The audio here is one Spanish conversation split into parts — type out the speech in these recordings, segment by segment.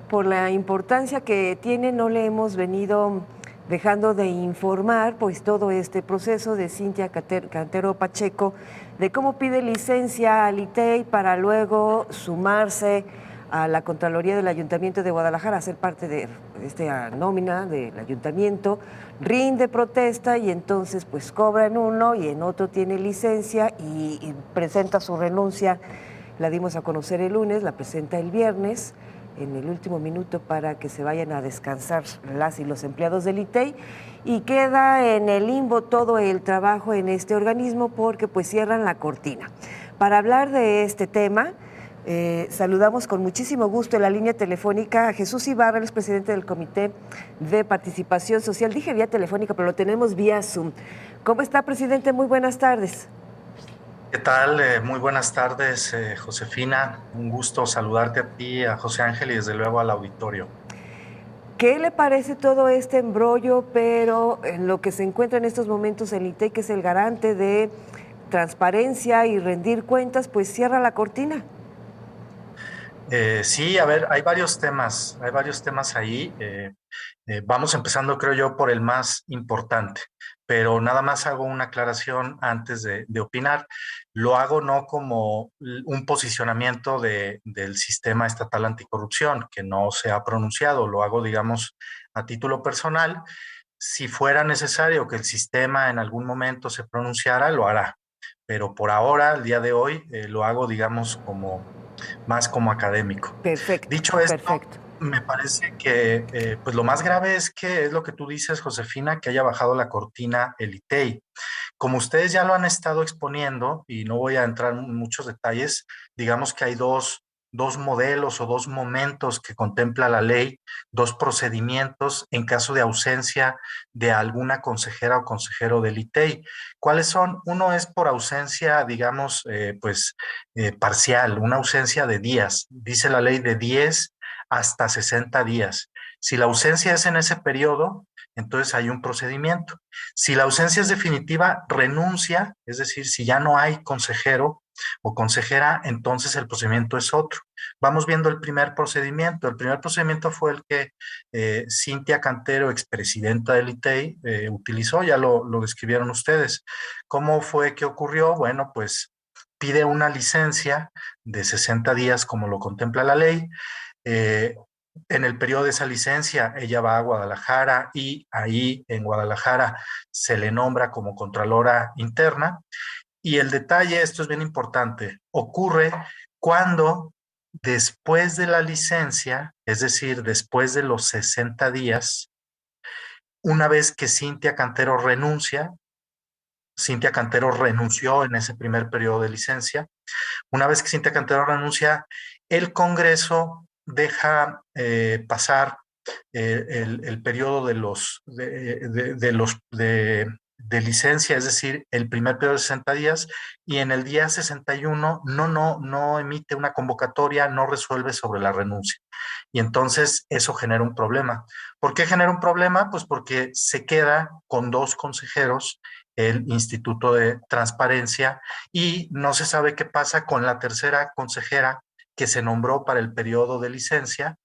por la importancia que tiene, no le hemos venido dejando de informar, pues todo este proceso de Cintia Cantero Pacheco, de cómo pide licencia al ITEI para luego sumarse a la Contraloría del Ayuntamiento de Guadalajara, a ser parte de esta nómina del ayuntamiento, rinde protesta y entonces pues cobra en uno y en otro tiene licencia y presenta su renuncia. La dimos a conocer el lunes, la presenta el viernes, en el último minuto para que se vayan a descansar las y los empleados del ITEI, y queda en el limbo todo el trabajo en este organismo porque pues cierran la cortina. Para hablar de este tema, saludamos con muchísimo gusto en la línea telefónica a Jesús Ibarra, el presidente del Comité de Participación Social. Dije vía telefónica, pero lo tenemos vía Zoom. ¿Cómo está, presidente? Muy buenas tardes. ¿Qué tal? Muy buenas tardes, Josefina. Un gusto saludarte a ti, a José Ángel y desde luego al auditorio. ¿Qué le parece todo este embrollo, pero en lo que se encuentra en estos momentos el ITEI, que es el garante de transparencia y rendir cuentas, pues cierra la cortina? Sí, a ver, hay varios temas ahí. Vamos empezando, creo yo, por el más importante, pero nada más hago una aclaración antes de opinar. Lo hago no como un posicionamiento del sistema estatal anticorrupción, que no se ha pronunciado, lo hago, digamos, a título personal. Si fuera necesario que el sistema en algún momento se pronunciara, lo hará, pero por ahora, al día de hoy, lo hago, digamos, como más como académico. Perfecto, Dicho esto, perfecto. me parece que pues lo más grave es lo que tú dices, Josefina, que haya bajado la cortina el ITEI. Como ustedes ya lo han estado exponiendo, y no voy a entrar en muchos detalles, digamos que hay dos modelos o dos momentos que contempla la ley, dos procedimientos en caso de ausencia de alguna consejera o consejero del ITEI. ¿Cuáles son? Uno es por ausencia, digamos, parcial, una ausencia de días. Dice la ley de 10 hasta 60 días. Si la ausencia es en ese periodo, entonces hay un procedimiento. Si la ausencia es definitiva, renuncia, es decir, si ya no hay consejero o consejera, entonces el procedimiento es otro. Vamos viendo el primer procedimiento. El primer procedimiento fue el que Cintia Cantero, expresidenta del ITEI, utilizó, ya lo describieron ustedes. ¿Cómo fue que ocurrió? Bueno, pues pide una licencia de 60 días, como lo contempla la ley. Eh, en el periodo de esa licencia, ella va a Guadalajara y ahí en Guadalajara se le nombra como Contralora Interna. Y el detalle, esto es bien importante, ocurre cuando después de la licencia, es decir, después de los 60 días, una vez que Cintia Cantero renunció en ese primer periodo de licencia. Una vez que Cintia Cantero renuncia, el Congreso deja pasar el periodo de licencia, es decir, el primer periodo de 60 días, y en el día 61 no emite una convocatoria, no resuelve sobre la renuncia. Y entonces eso genera un problema. ¿Por qué genera un problema? Pues porque se queda con dos consejeros el Instituto de Transparencia y no se sabe qué pasa con la tercera consejera que se nombró para el periodo de licencia,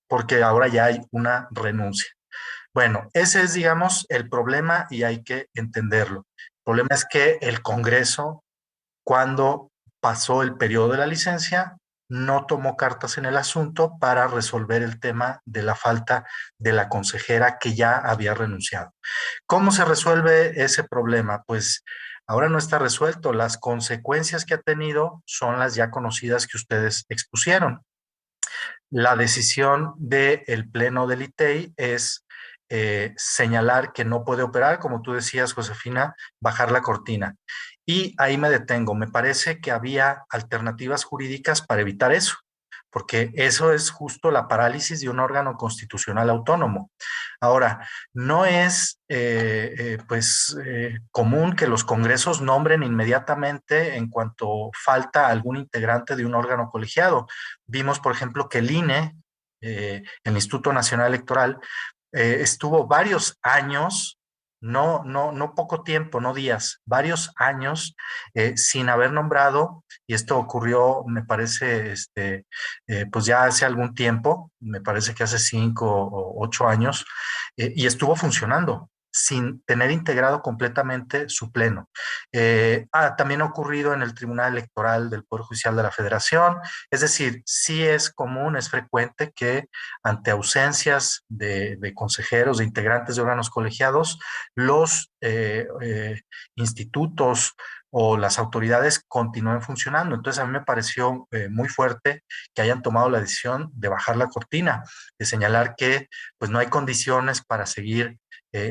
porque ahora ya hay una renuncia. Bueno, ese es, digamos, el problema y hay que entenderlo. El problema es que el Congreso, cuando pasó el periodo de la licencia, no tomó cartas en el asunto para resolver el tema de la falta de la consejera que ya había renunciado. ¿Cómo se resuelve ese problema? Pues ahora no está resuelto. Las consecuencias que ha tenido son las ya conocidas que ustedes expusieron. La decisión del Pleno del ITEI es señalar que no puede operar, como tú decías, Josefina, bajar la cortina. Y ahí me detengo. Me parece que había alternativas jurídicas para evitar eso, porque eso es justo la parálisis de un órgano constitucional autónomo. Ahora, no es común que los congresos nombren inmediatamente en cuanto falta algún integrante de un órgano colegiado. Vimos, por ejemplo, que el INE, el Instituto Nacional Electoral, estuvo varios años no poco tiempo, no días, varios años sin haber nombrado, y esto ocurrió, me parece, pues ya hace algún tiempo, me parece que hace 5 o 8 años, y estuvo funcionando sin tener integrado completamente su pleno. También ha ocurrido en el Tribunal Electoral del Poder Judicial de la Federación, es decir, sí es común, es frecuente que ante ausencias de consejeros, de integrantes de órganos colegiados, los institutos o las autoridades continúen funcionando. Entonces a mí me pareció muy fuerte que hayan tomado la decisión de bajar la cortina, de señalar que pues no hay condiciones para seguir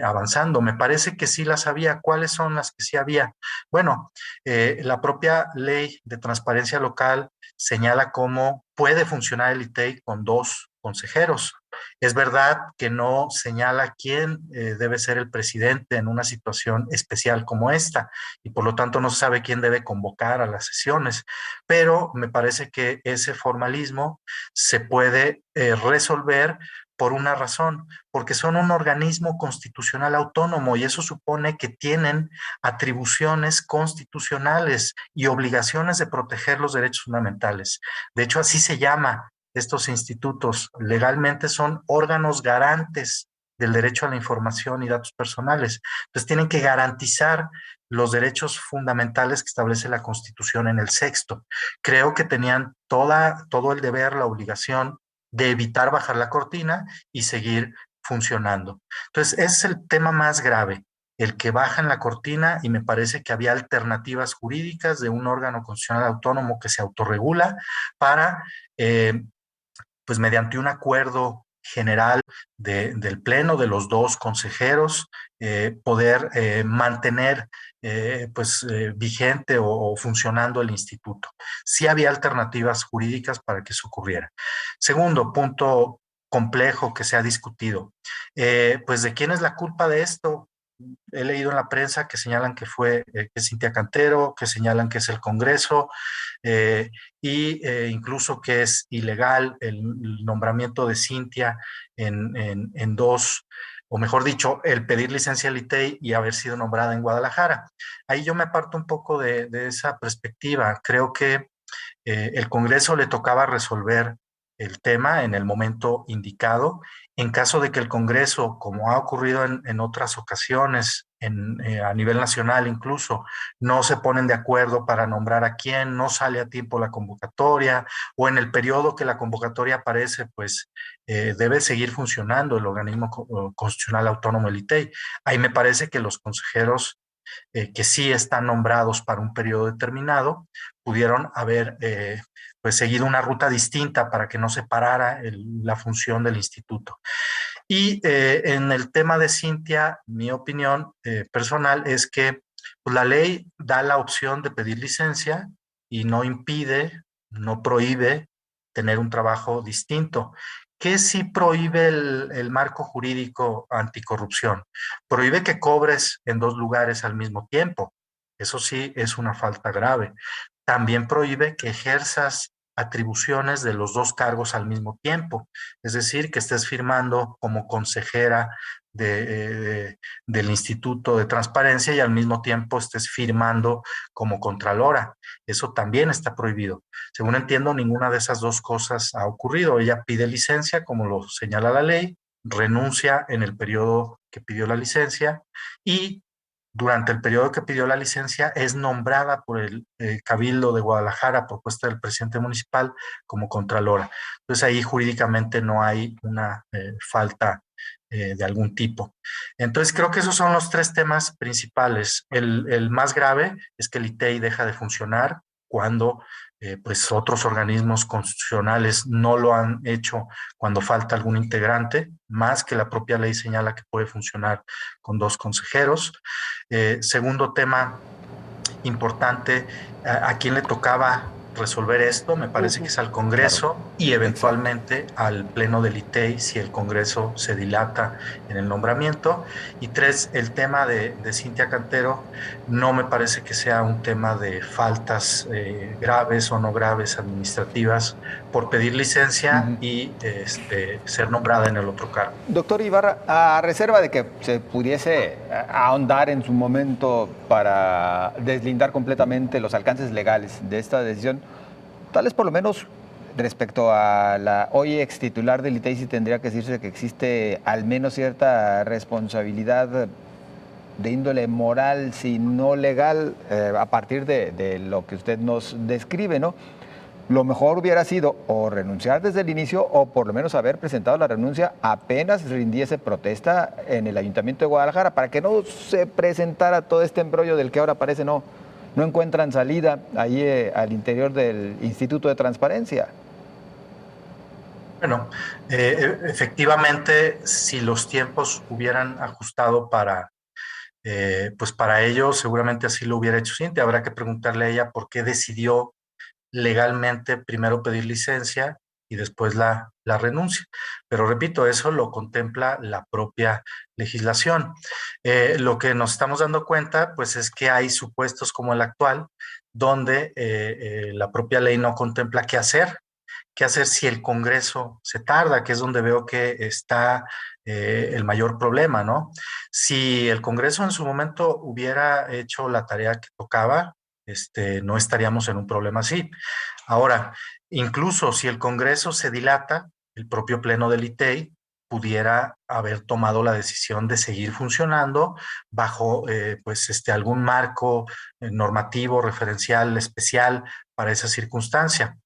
avanzando. Me parece que sí las había. ¿Cuáles son las que sí había? Bueno, la propia ley de transparencia local señala cómo puede funcionar el ITEI con 2 consejeros. Es verdad que no señala quién debe ser el presidente en una situación especial como esta, y por lo tanto no se sabe quién debe convocar a las sesiones, pero me parece que ese formalismo se puede resolver por una razón, porque son un organismo constitucional autónomo y eso supone que tienen atribuciones constitucionales y obligaciones de proteger los derechos fundamentales. De hecho, así se llama estos institutos. Legalmente son órganos garantes del derecho a la información y datos personales. Entonces tienen que garantizar los derechos fundamentales que establece la Constitución en el sexto. Creo que tenían todo el deber, la obligación de evitar bajar la cortina y seguir funcionando. Entonces, ese es el tema más grave, el que bajan la cortina, y me parece que había alternativas jurídicas de un órgano constitucional autónomo que se autorregula para pues mediante un acuerdo general del Pleno, de los 2 consejeros, poder mantener vigente o funcionando el instituto. Sí había alternativas jurídicas para que eso ocurriera. Segundo punto complejo que se ha discutido, pues de quién es la culpa de esto. He leído en la prensa que señalan que fue que es Cintia Cantero, que señalan que es el Congreso, incluso que es ilegal el nombramiento de Cintia en dos, o mejor dicho, el pedir licencia al ITEI y haber sido nombrada en Guadalajara. Ahí yo me aparto un poco de esa perspectiva. Creo que el Congreso le tocaba resolver el tema en el momento indicado. En caso de que el Congreso, como ha ocurrido en otras ocasiones, a nivel nacional incluso, no se ponen de acuerdo para nombrar a quién, no sale a tiempo la convocatoria, o en el periodo que la convocatoria aparece, pues debe seguir funcionando el organismo constitucional autónomo, el ITEI. Ahí me parece que los consejeros que sí están nombrados para un periodo determinado, pudieron haber pues seguido una ruta distinta para que no se parara la función del instituto. Y en el tema de Cintia, mi opinión personal es que pues, la ley da la opción de pedir licencia y no impide, no prohíbe tener un trabajo distinto. ¿Qué sí prohíbe el marco jurídico anticorrupción? Prohíbe que cobres en 2 lugares al mismo tiempo. Eso sí es una falta grave. También prohíbe que ejerzas atribuciones de los 2 cargos al mismo tiempo. Es decir, que estés firmando como consejera del Instituto de Transparencia y al mismo tiempo estés firmando como contralora. Eso también está prohibido. Según entiendo, ninguna de esas 2 cosas ha ocurrido. Ella pide licencia, como lo señala la ley, renuncia en el periodo que pidió la licencia y durante el periodo que pidió la licencia es nombrada por el Cabildo de Guadalajara, a propuesta del presidente municipal, como contralora. Entonces ahí jurídicamente no hay una falta de algún tipo. Entonces creo que esos son los 3 temas principales. El más grave es que el ITEI deja de funcionar cuando pues otros organismos constitucionales no lo han hecho cuando falta algún integrante, más que la propia ley señala que puede funcionar con 2 consejeros. Segundo tema importante, ¿a quién le tocaba resolver esto? Me parece que es al Congreso, claro, y eventualmente exacto, al Pleno del ITEI si el Congreso se dilata en el nombramiento. Y 3, el tema de Cintia Cantero no me parece que sea un tema de faltas graves o no graves administrativas por pedir licencia y ser nombrada en el otro cargo. Doctor Ibarra, a reserva de que se pudiese ahondar en su momento para deslindar completamente los alcances legales de esta decisión, tal vez por lo menos respecto a la hoy ex titular del ITEI, sí tendría que decirse que existe al menos cierta responsabilidad de índole moral, si no legal, a partir de lo que usted nos describe, ¿no? Lo mejor hubiera sido o renunciar desde el inicio o por lo menos haber presentado la renuncia apenas rindiese protesta en el Ayuntamiento de Guadalajara para que no se presentara todo este embrollo del que ahora parece no encuentran salida ahí al interior del Instituto de Transparencia. Bueno, efectivamente, si los tiempos hubieran ajustado pues para ello, seguramente así lo hubiera hecho Cintia. Habrá que preguntarle a ella por qué decidió legalmente primero pedir licencia y después la renuncia. Pero repito, eso lo contempla la propia legislación. Lo que nos estamos dando cuenta, pues es que hay supuestos como el actual, donde la propia ley no contempla qué hacer si el Congreso se tarda, que es donde veo que está el mayor problema, ¿no? Si el Congreso en su momento hubiera hecho la tarea que tocaba, no estaríamos en un problema así. Ahora, incluso si el Congreso se dilata, el propio Pleno del ITEI pudiera haber tomado la decisión de seguir funcionando bajo pues algún marco normativo, referencial, especial para esa circunstancia.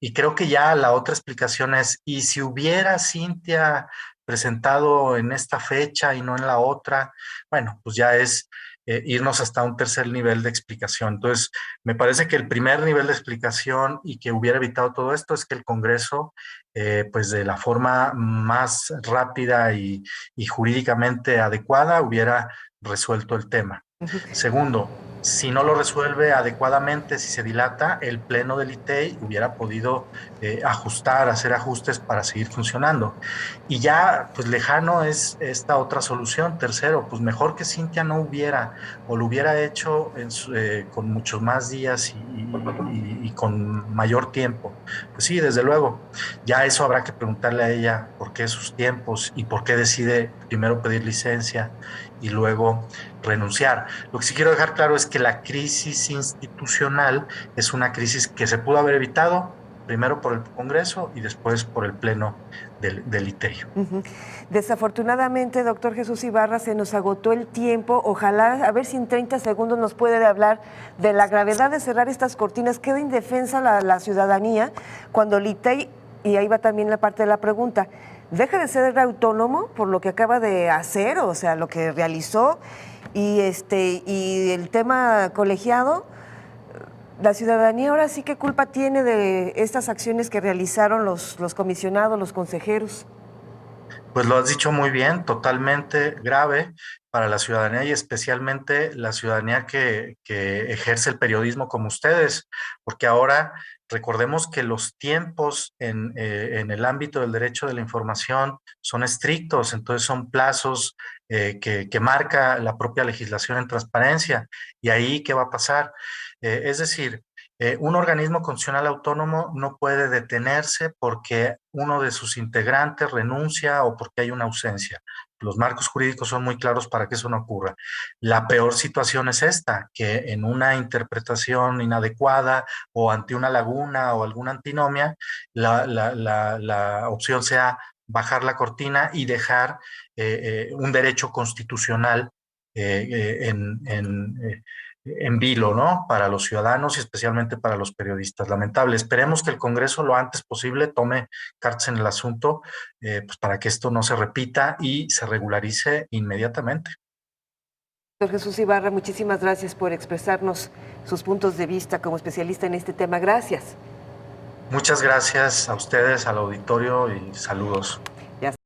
Y creo que ya la otra explicación es, ¿y si hubiera Cintia presentado en esta fecha y no en la otra? Bueno, pues ya es irnos hasta un tercer nivel de explicación. Entonces, me parece que el primer nivel de explicación y que hubiera evitado todo esto es que el Congreso, pues de la forma más rápida y jurídicamente adecuada, hubiera resuelto el tema. Segundo, si no lo resuelve adecuadamente, si se dilata, el Pleno del ITEI hubiera podido hacer ajustes para seguir funcionando. Y ya, pues lejano es esta otra solución. Tercero, pues mejor que Cintia no hubiera o lo hubiera hecho con muchos más días y con mayor tiempo. Pues sí, desde luego, ya eso habrá que preguntarle a ella por qué sus tiempos y por qué decide primero pedir licencia y luego renunciar. Lo que sí quiero dejar claro es que la crisis institucional es una crisis que se pudo haber evitado primero por el Congreso y después por el Pleno del ITEI. Desafortunadamente, doctor Jesús Ibarra, se nos agotó el tiempo. Ojalá, a ver si en 30 segundos nos puede hablar de la gravedad de cerrar estas cortinas. Queda indefensa la ciudadanía cuando el ITEI, y ahí va también la parte de la pregunta, deja de ser autónomo por lo que acaba de hacer, o sea, lo que realizó, y el tema colegiado. La ciudadanía ahora sí, ¿qué culpa tiene de estas acciones que realizaron los comisionados, los consejeros? Pues lo has dicho muy bien, totalmente grave para la ciudadanía y especialmente la ciudadanía que ejerce el periodismo como ustedes, porque ahora recordemos que los tiempos en el ámbito del derecho de la información son estrictos, entonces son plazos que marca la propia legislación en transparencia. ¿Y ahí qué va a pasar? Es decir, un organismo constitucional autónomo no puede detenerse porque uno de sus integrantes renuncia o porque hay una ausencia. Los marcos jurídicos son muy claros para que eso no ocurra. La peor situación es esta, que en una interpretación inadecuada o ante una laguna o alguna antinomia, la opción sea bajar la cortina y dejar un derecho constitucional en vilo, ¿no? Para los ciudadanos y especialmente para los periodistas. Lamentable. Esperemos que el Congreso lo antes posible tome cartas en el asunto, pues para que esto no se repita y se regularice inmediatamente. Doctor Jesús Ibarra, muchísimas gracias por expresarnos sus puntos de vista como especialista en este tema. Gracias. Muchas gracias a ustedes, al auditorio y saludos.